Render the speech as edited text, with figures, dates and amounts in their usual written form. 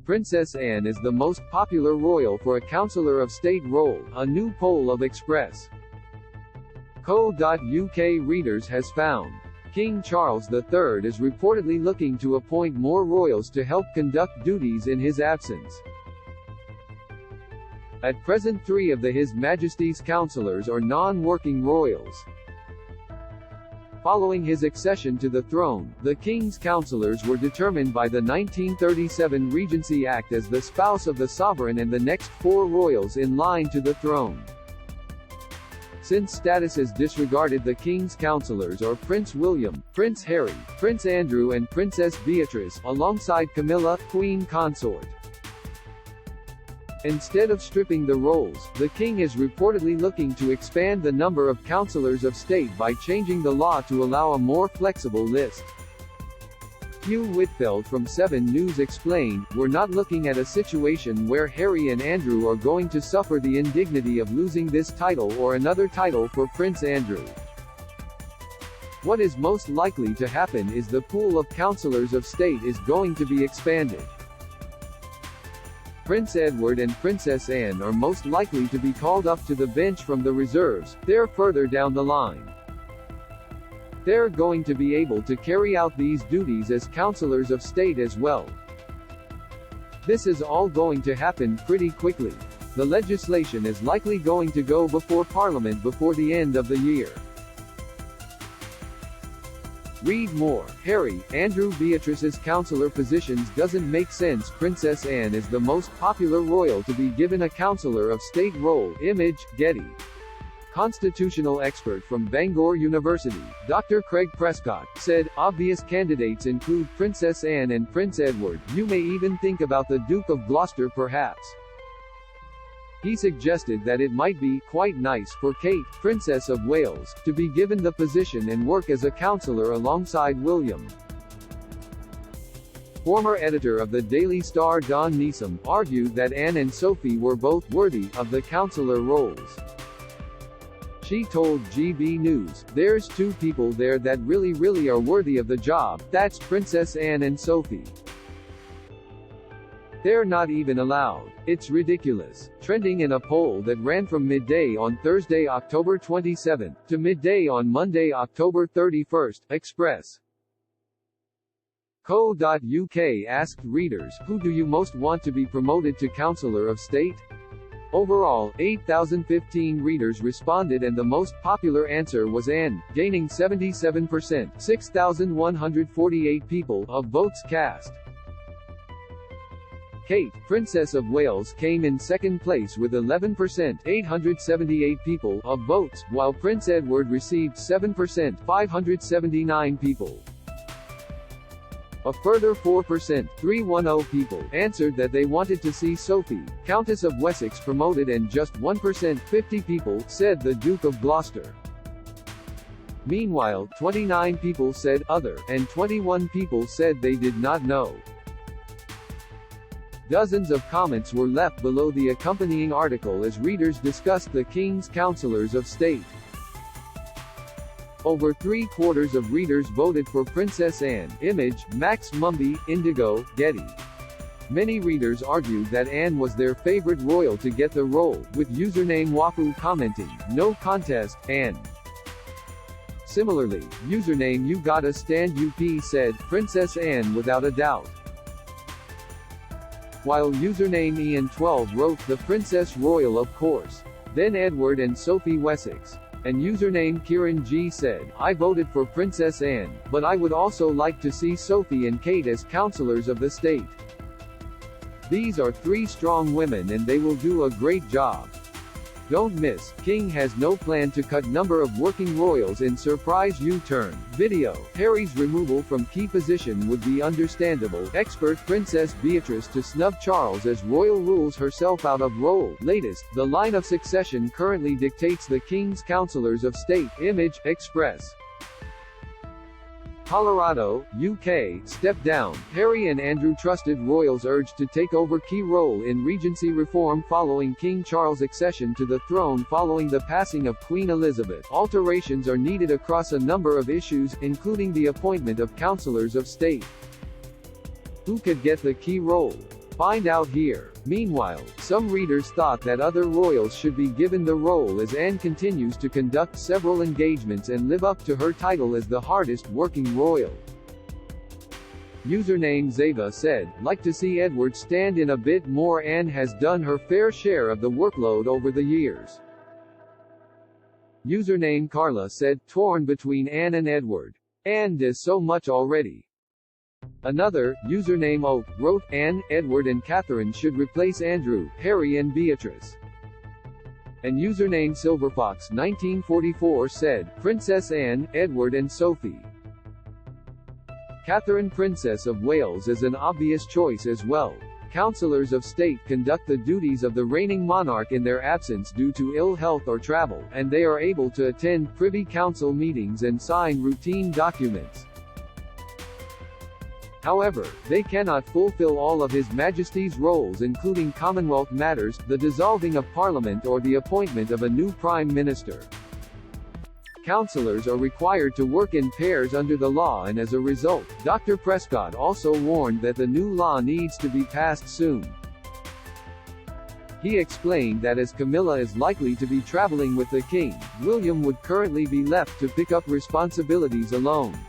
Princess Anne is the most popular royal for a Counsellor of State role, a new poll of Express.co.uk readers has found. King Charles III is reportedly looking to appoint more royals to help conduct duties in his absence. At present 3 of His Majesty's councillors are non-working royals. Following his accession to the throne, the King's councillors were determined by the 1937 Regency Act as the spouse of the sovereign and the next 4 royals in line to the throne. Since status is disregarded, the King's councillors are Prince William, Prince Harry, Prince Andrew and Princess Beatrice, alongside Camilla, Queen Consort. Instead of stripping the roles, the King is reportedly looking to expand the number of Counsellors of State by changing the law to allow a more flexible list. Hugh Whitfield from 7 News explained, "We're not looking at a situation where Harry and Andrew are going to suffer the indignity of losing this title or another title for Prince Andrew. What is most likely to happen is the pool of Counsellors of State is going to be expanded. Prince Edward and Princess Anne are most likely to be called up to the bench from the reserves. They're further down the line. They're going to be able to carry out these duties as Counsellors of State as well. This is all going to happen pretty quickly. The legislation is likely going to go before Parliament before the end of the year." Read more. Harry, Andrew Beatrice's counsellor positions doesn't make sense. Princess Anne is the most popular royal to be given a Counsellor of State role. Image, Getty. Constitutional expert from Bangor University, Dr. Craig Prescott, said, "Obvious candidates include Princess Anne and Prince Edward. You may even think about the Duke of Gloucester perhaps." He suggested that it might be quite nice for Kate, Princess of Wales, to be given the position and work as a counsellor alongside William. Former editor of the Daily Star Don Neeson argued that Anne and Sophie were both worthy of the counsellor roles. She told GB News, "There's 2 people there that really are worthy of the job, that's Princess Anne and Sophie. They're not even allowed. It's ridiculous." Trending in a poll that ran from midday on Thursday, October 27, to midday on Monday, October 31, Express.co.uk asked readers, "Who do you most want to be promoted to Counsellor of State?" Overall, 8,015 readers responded and the most popular answer was Anne, gaining 77%, 6,148 people, of votes cast. Kate, Princess of Wales came in second place with 11%, 878 people, of votes, while Prince Edward received 7%, 579 people. A further 4%, 310 people, answered that they wanted to see Sophie, Countess of Wessex promoted, and just 1%, 50 people, said the Duke of Gloucester. Meanwhile, 29 people said other, and 21 people said they did not know. Dozens of comments were left below the accompanying article as readers discussed the King's Counsellors of State. Over 3/4 of readers voted for Princess Anne. Image, Max Mumby, Indigo, Getty. Many readers argued that Anne was their favorite royal to get the role, with username Wafu commenting, "No contest, Anne." Similarly, username You Gotta Stand UP said, "Princess Anne without a doubt." While username Ian12 wrote, "The Princess Royal of course. Then Edward and Sophie Wessex." And username Kieran G said, "I voted for Princess Anne, but I would also like to see Sophie and Kate as Counsellors of the State. These are 3 strong women and they will do a great job." Don't miss, King has no plan to cut number of working royals in surprise U-turn. Video, Harry's removal from key position would be understandable. Expert Princess Beatrice to snub Charles as royal rules herself out of role. Latest, the line of succession currently dictates the King's Counsellors of State. Image, Express. Colorado, UK, step down. Harry and Andrew trusted royals urged to take over key role in regency reform following King Charles' accession to the throne following the passing of Queen Elizabeth. Alterations are needed across a number of issues, including the appointment of Counsellors of State. Who could get the key role? Find out here. Meanwhile, some readers thought that other royals should be given the role as Anne continues to conduct several engagements and live up to her title as the hardest working royal. Username Zava said, "Like to see Edward stand in a bit more. Anne has done her fair share of the workload over the years." Username Carla said, "Torn between Anne and Edward. Anne does so much already." Another, username Oak, wrote, "Anne, Edward and Catherine should replace Andrew, Harry and Beatrice." And username Silverfox 1944 said, "Princess Anne, Edward and Sophie." Catherine, Princess of Wales, is an obvious choice as well. Counsellors of State conduct the duties of the reigning monarch in their absence due to ill health or travel, and they are able to attend Privy Council meetings and sign routine documents. However, they cannot fulfill all of His Majesty's roles, including Commonwealth matters, the dissolving of Parliament, or the appointment of a new Prime Minister. Counsellors are required to work in pairs under the law, and as a result, Dr. Prescott also warned that the new law needs to be passed soon. He explained that as Camilla is likely to be traveling with the King, William would currently be left to pick up responsibilities alone.